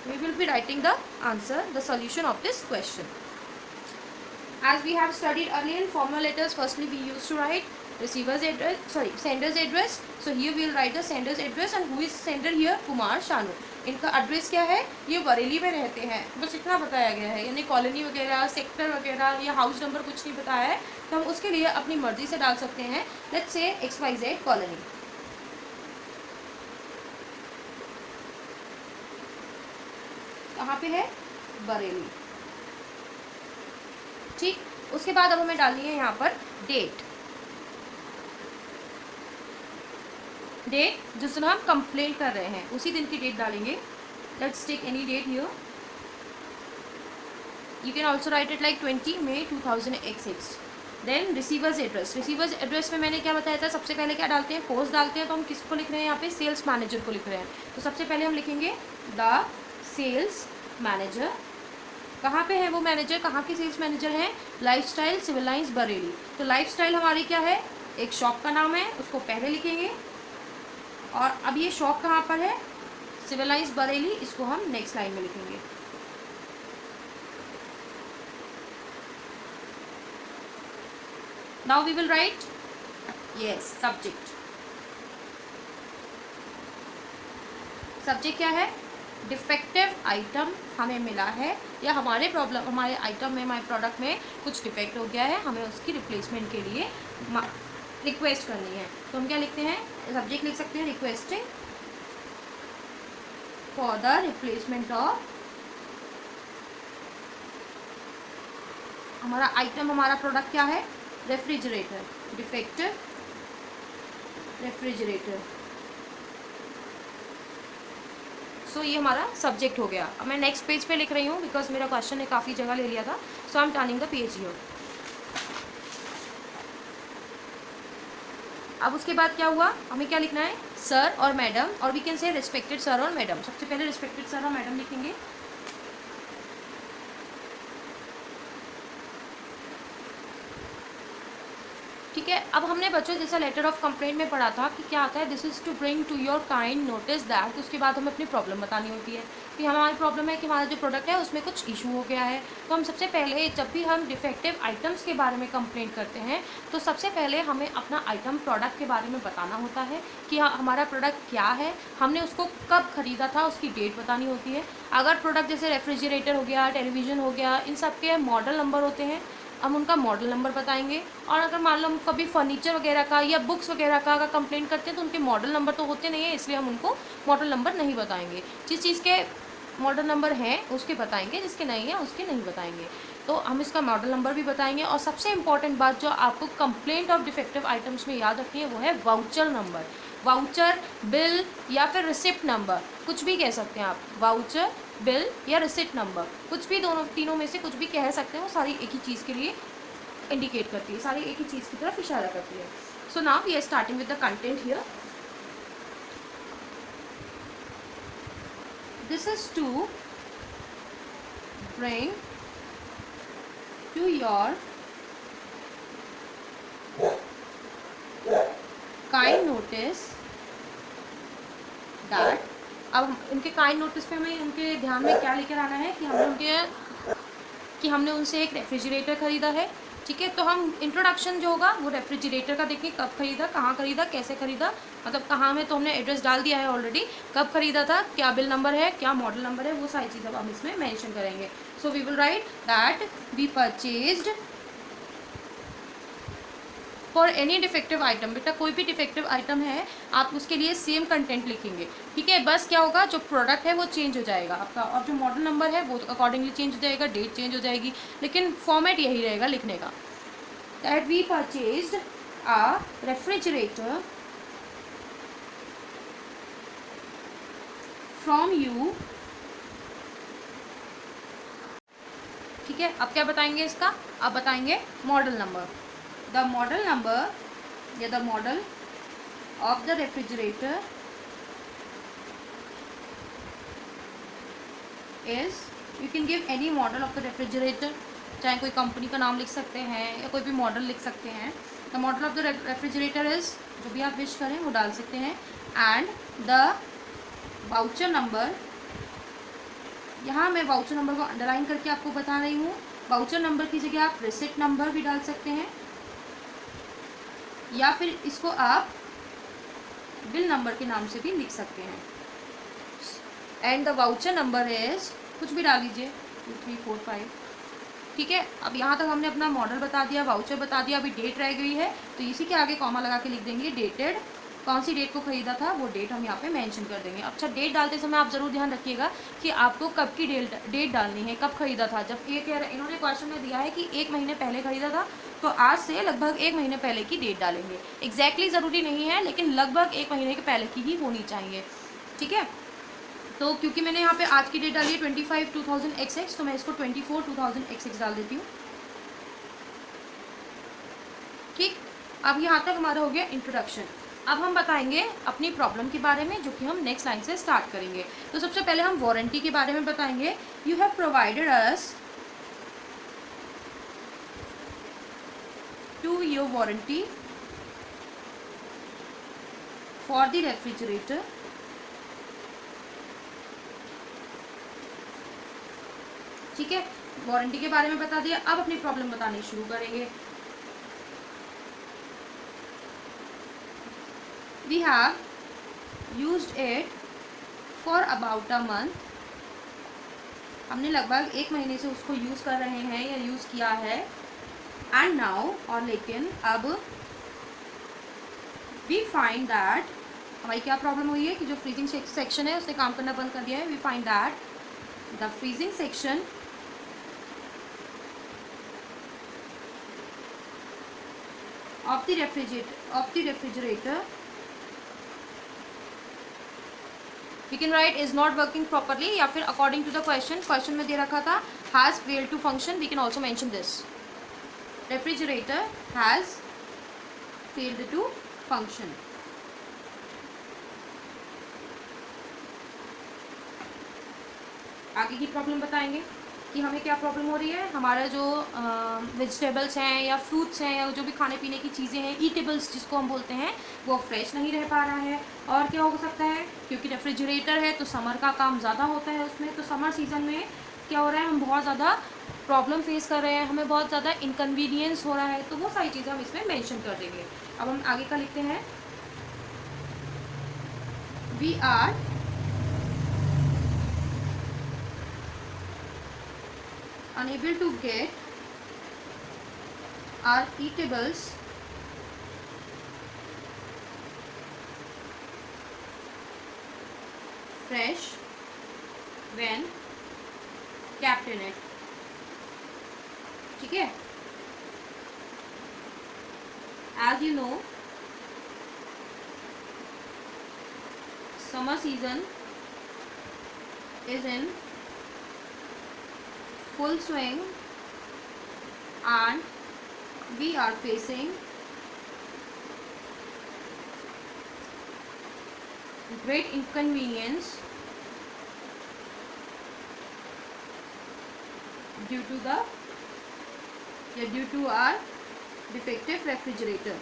We will be writing the answer, the solution of this question. As we have studied earlier in formal letters, firstly we used to write receiver's address, sorry, sender's address. So here we will write the sender's address and who is sender here? Kumar Shanu. इनका address क्या है? ये बरेली में रहते हैं, बस इतना बताया गया है, यानी कॉलोनी वगैरह, सेक्टर वगैरह या हाउस नंबर कुछ नहीं बताया है, तो हम उसके लिए अपनी मर्जी से डाल सकते हैं. Let's say XYZ colony. कहाँ पे है? बरेली. ठीक, उसके बाद अब हमें डालनी है यहाँ पर डेट. डेट जिस दिन हम कंप्लेन कर रहे हैं उसी दिन की डेट डालेंगे. Let's take any date here. You can also write it like 20 May 2006. Then receiver's address. Receiver's address में मैंने क्या बताया था, सबसे पहले क्या डालते हैं? पोस्ट डालते हैं. तो हम किसको लिख रहे हैं यहाँ पे? सेल्स मैनेजर को लिख रहे हैं. तो सबसे पहले हम लिखेंगे द सेल्स मैनेजर. कहाँ पे है वो मैनेजर? कहाँ के सेल्स मैनेजर हैं? Lifestyle Civil Lines Bareilly. तो लाइफस्टाइल हमारी क्या है? एक शॉप का नाम है, उसको पहले लिखेंगे. और अब ये शॉप कहाँ पर है? Civil Lines Bareilly. इसको हम नेक्स्ट लाइन में लिखेंगे. Now we will write yes subject. Subject क्या है? डिफेक्टिव आइटम हमें मिला है, या हमारे आइटम में, हमारे प्रोडक्ट में कुछ डिफेक्ट हो गया है, हमें उसकी रिप्लेसमेंट के लिए रिक्वेस्ट करनी है. तो हम क्या लिखते हैं? सब्जेक्ट लिख सकते हैं requesting for the replacement of. हमारा आइटम, हमारा प्रोडक्ट क्या है? रेफ्रिजरेटर. Defective refrigerator. सो ये हमारा सब्जेक्ट हो गया. अब मैं नेक्स्ट पेज पे लिख रही हूँ बिकॉज मेरा क्वेश्चन ने काफ़ी जगह ले लिया था. So I am turning the page here. अब उसके बाद क्या हुआ? हमें क्या लिखना है? सर और मैडम, और we can say respected sir और मैडम. सबसे पहले रिस्पेक्टेड सर और मैडम लिखेंगे. ठीक है. अब हमने बच्चों जैसा लेटर ऑफ कंप्लेंट में पढ़ा था कि क्या आता है? This is to bring to your kind notice that. उसके बाद हमें अपनी प्रॉब्लम बतानी होती है कि हमारी प्रॉब्लम है कि हमारा जो प्रोडक्ट है उसमें कुछ इशू हो गया है. तो हम सबसे पहले, जब भी हम डिफेक्टिव आइटम्स के बारे में कंप्लेंट करते हैं, तो सबसे पहले हमें अपना आइटम प्रोडक्ट के बारे में बताना होता है कि हमारा प्रोडक्ट क्या है, हमने उसको कब ख़रीदा था, उसकी डेट बतानी होती है. अगर प्रोडक्ट जैसे रेफ्रिजरेटर हो गया, टेलीविज़न हो गया, इन सब के मॉडल नंबर होते हैं, हम उनका मॉडल नंबर बताएंगे. और अगर मान लो हम कभी फर्नीचर वगैरह का या बुक्स वगैरह का अगर कंप्लेंट करते हैं तो उनके मॉडल नंबर तो होते नहीं है, इसलिए हम उनको मॉडल नंबर नहीं बताएंगे. जिस चीज़ के मॉडल नंबर हैं उसके बताएंगे, जिसके नहीं है उसके नहीं बताएंगे. तो हम इसका मॉडल नंबर भी बताएंगे. और सबसे इम्पॉर्टेंट बात जो आपको कंप्लेंट ऑफ डिफेक्टिव आइटम्स में याद रखनी है वो है वाउचर नंबर. वाउचर, बिल या फिर रिसिप्ट नंबर, कुछ भी कह सकते हैं आप. वाउचर, बिल या रिसिप्ट नंबर, कुछ भी, दोनों तीनों में से कुछ भी कह सकते हैं. वो सारी एक ही चीज़ के लिए इंडिकेट करती है, सारी एक ही चीज़ की तरफ इशारा करती है. So now we are starting with the content here. This is to bring to your kind notice that. अब उनके काइंड नोटिस पे हमें उनके ध्यान में क्या लेकर आना है कि हमने उनसे एक रेफ्रिजरेटर ख़रीदा है. ठीक है. तो हम इंट्रोडक्शन जो होगा वो रेफ्रिजरेटर का देखें, कब ख़रीदा, कहाँ ख़रीदा, कैसे ख़रीदा, मतलब कहाँ में तो हमने एड्रेस डाल दिया है ऑलरेडी, कब ख़रीदा था, क्या बिल नंबर है, क्या मॉडल नंबर है, वो सारी चीज़ अब हम इसमें मेंशन करेंगे. So we will write that we purchased for any defective item. बेटा कोई भी डिफेक्टिव आइटम है आप उसके लिए सेम कंटेंट लिखेंगे. ठीक है. बस क्या होगा, जो प्रोडक्ट है वो चेंज हो जाएगा आपका, और जो मॉडल नंबर है वो अकॉर्डिंगली चेंज हो जाएगा, डेट चेंज हो जाएगी, लेकिन फॉर्मेट यही रहेगा लिखने का. That we purchased a refrigerator from you. ठीक है. अब क्या बताएंगे इसका? अब बताएंगे model number. The model number या the model of the refrigerator is, you can give any model of the refrigerator. चाहे कोई कंपनी का नाम लिख सकते हैं या कोई भी मॉडल लिख सकते हैं. The model of the refrigerator is, जो भी आप विश करें वो डाल सकते हैं. And the voucher number यहाँ मैं वाउचर नंबर को अंडरलाइन करके आपको बता रही हूँ। वाउचर नंबर की जगह आप रिसिप्ट नंबर भी डाल सकते हैं, या फिर इसको आप बिल नंबर के नाम से भी लिख सकते हैं। And the voucher number is, कुछ भी डाल लीजिए, 2 3 4 5। ठीक है, अब यहाँ तक हमने अपना मॉडल बता दिया, वाउचर बता दिया, अभी डेट रह गई है, तो इसी के आगे कॉमा लगा के लिख देंगे डेटेड, कौन सी डेट को खरीदा था वो डेट हम यहाँ पे मेंशन कर देंगे। अच्छा, डेट डालते समय आप ज़रूर ध्यान रखिएगा कि आपको कब की डेट डालनी है, कब खरीदा था। जब एक ईयर इन्होंने क्वेश्चन में दिया है कि 1 महीने पहले खरीदा था, तो आज से लगभग 1 महीने पहले की डेट डालेंगे। एग्जैक्टली ज़रूरी नहीं है, लेकिन लगभग 1 महीने के पहले की ही होनी चाहिए। ठीक है, तो क्योंकि मैंने यहाँ पे आज की डेट डाली है 25 2000XX, तो मैं इसको 24 2000XX डाल देती हूँ। ठीक, अब यहाँ तक हमारा हो गया इंट्रोडक्शन। अब हम बताएंगे अपनी प्रॉब्लम के बारे में, जो कि हम नेक्स्ट लाइन से स्टार्ट करेंगे। तो सबसे पहले हम वारंटी के बारे में बताएंगे। You have provided us 2-year warranty for the refrigerator. ठीक है, वारंटी के बारे में बता दिया। अब अपनी प्रॉब्लम बतानी शुरू करेंगे। We have used it for about a month. हमने लगभग 1 महीने से उसको यूज़ कर रहे हैं या यूज़ किया है। And now, और लेकिन अब we find that, हमारी क्या प्रॉब्लम हुई है कि जो फ्रीजिंग सेक्शन है उसने काम करना बंद कर दिया है। We find that the freezing section of the refrigerator we can write is not working properly, या फिर according to the question में दे रखा था has failed to function, we can also mention this, refrigerator has failed to function। आगे की problem बताएंगे कि हमें क्या प्रॉब्लम हो रही है। हमारा जो वेजिटेबल्स हैं या फ्रूट्स हैं या जो भी खाने पीने की चीज़ें हैं, ईटेबल्स जिसको हम बोलते हैं, वो फ्रेश नहीं रह पा रहा है। और क्या हो सकता है, क्योंकि रेफ्रिजरेटर है तो समर का काम ज़्यादा होता है उसमें, तो समर सीज़न में क्या हो रहा है, हम बहुत ज़्यादा प्रॉब्लम फेस कर रहे हैं, हमें बहुत ज़्यादा इनकन्वीनियंस हो रहा है। तो वो सारी चीज़ें हम इसमें मैंशन कर देंगे। अब हम आगे का लिखते हैं, we are unable to get our eatables fresh when kept in it। ठीक है, as you know, summer season is in full swing and we are facing great inconvenience due to our defective refrigerator।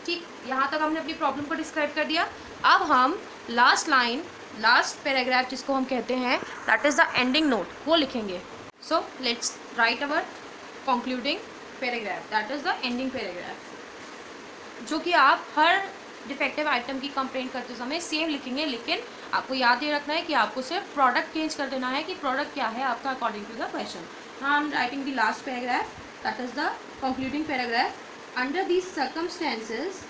ठीक, यहाँ तक हमने अपनी problem को describe कर दिया। अब हम लास्ट लाइन, लास्ट पैराग्राफ जिसको हम कहते हैं, that is the ending note, वो लिखेंगे। So let's write our concluding paragraph, that is the ending paragraph, जो कि आप हर डिफेक्टिव आइटम की कंप्लेंट करते समय सेम लिखेंगे। लेकिन आपको याद ये रखना है कि आपको सिर्फ प्रोडक्ट चेंज कर देना है कि प्रोडक्ट क्या है आपका according to the question. Now I am writing the last paragraph, that is the concluding paragraph. Under these circumstances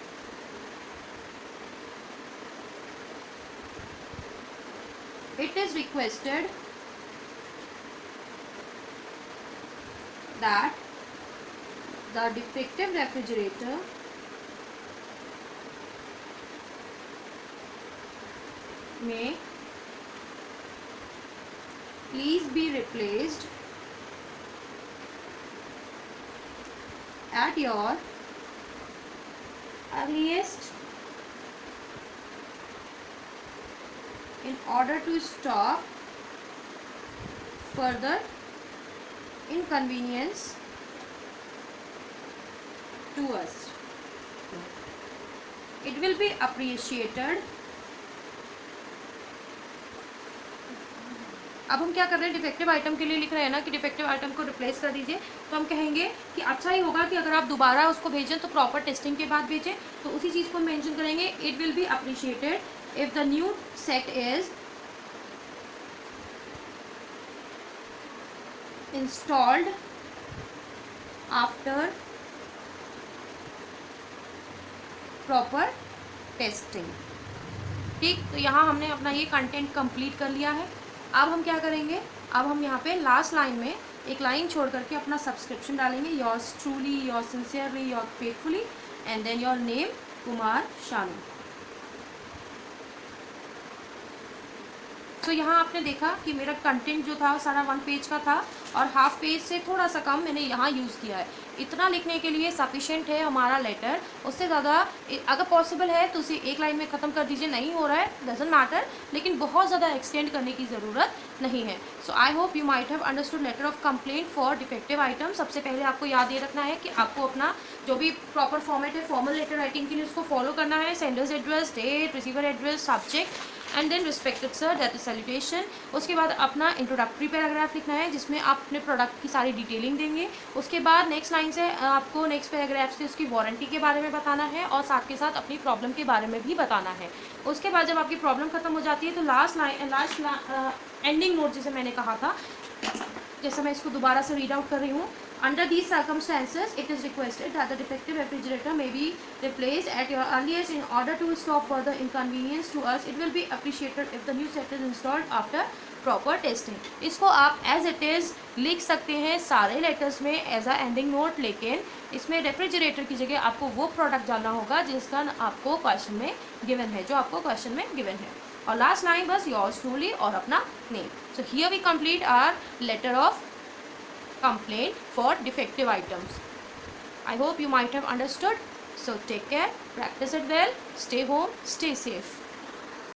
it is requested that the defective refrigerator may please be replaced at your earliest in order to stop further inconvenience to us। It will be appreciated अब हम क्या कर रहे हैं, defective item के लिए लिख रहे हैं ना कि डिफेक्टिव आइटम को रिप्लेस कर दीजिए, तो हम कहेंगे कि अच्छा ही होगा कि अगर आप दोबारा उसको भेजें तो प्रॉपर टेस्टिंग के बाद भेजें। तो उसी चीज़ को मेंशन करेंगे, it will be appreciated if the new set is installed after proper testing. ठीक, तो यहाँ हमने अपना ये कंटेंट कंप्लीट कर लिया है। अब हम क्या करेंगे, अब हम यहाँ पे लास्ट लाइन में एक लाइन छोड़ करके अपना सब्सक्रिप्शन डालेंगे, yours truly, your sincerely, your faithfully, and then your name Kumar Shanu. तो यहाँ आपने देखा कि मेरा कंटेंट जो था सारा 1 पेज का था और हाफ पेज से थोड़ा सा कम मैंने यहाँ यूज़ किया है। इतना लिखने के लिए सफिशेंट है हमारा लेटर। उससे ज़्यादा अगर पॉसिबल है तो उसे एक लाइन में ख़त्म कर दीजिए, नहीं हो रहा है डजंट मैटर, लेकिन बहुत ज़्यादा एक्सटेंड करने की ज़रूरत नहीं है। So I hope you might have understood letter of complaint for defective item. सबसे पहले आपको याद ये रखना है कि आपको अपना जो भी प्रॉपर फॉर्मेट है फॉर्मल लेटर राइटिंग के लिए उसको फॉलो करना है। Sender's address, date, receiver address, subject and then respected sir, that is salutation. उसके बाद अपना इंट्रोडक्टरी पैराग्राफ लिखना है जिसमें आप अपने प्रोडक्ट की सारी डिटेलिंग देंगे। उसके बाद नेक्स्ट लाइन से आपको नेक्स्ट पैराग्राफ से उसकी वारंटी के बारे में बताना है और साथ के साथ अपनी प्रॉब्लम के बारे में भी बताना है। उसके बाद जब आपकी प्रॉब्लम खत्म हो जाती है तो लास्ट एंडिंग नोट जिसे मैंने कहा था, जैसे मैं इसको दोबारा से रीड आउट कर रही हूँ, under these circumstances it is requested that the defective refrigerator may be replaced at your earliest in order to stop further inconvenience to us. It will be appreciated if the new set is installed after proper testing. इसको आप as it is लिख सकते हैं सारे letters में as a ending note, लेकिन इसमें refrigerator की जगह आपको वो प्रोडक्ट डालना होगा जिसका आपको क्वेश्चन में गिवन है, जो आपको क्वेश्चन में गिवन है। और लास्ट लाइन बस योर्स ट्रूली और अपना name. So here we complete our letter of complaint for defective items. I hope you might have understood. So take care, practice it well, stay home, stay safe.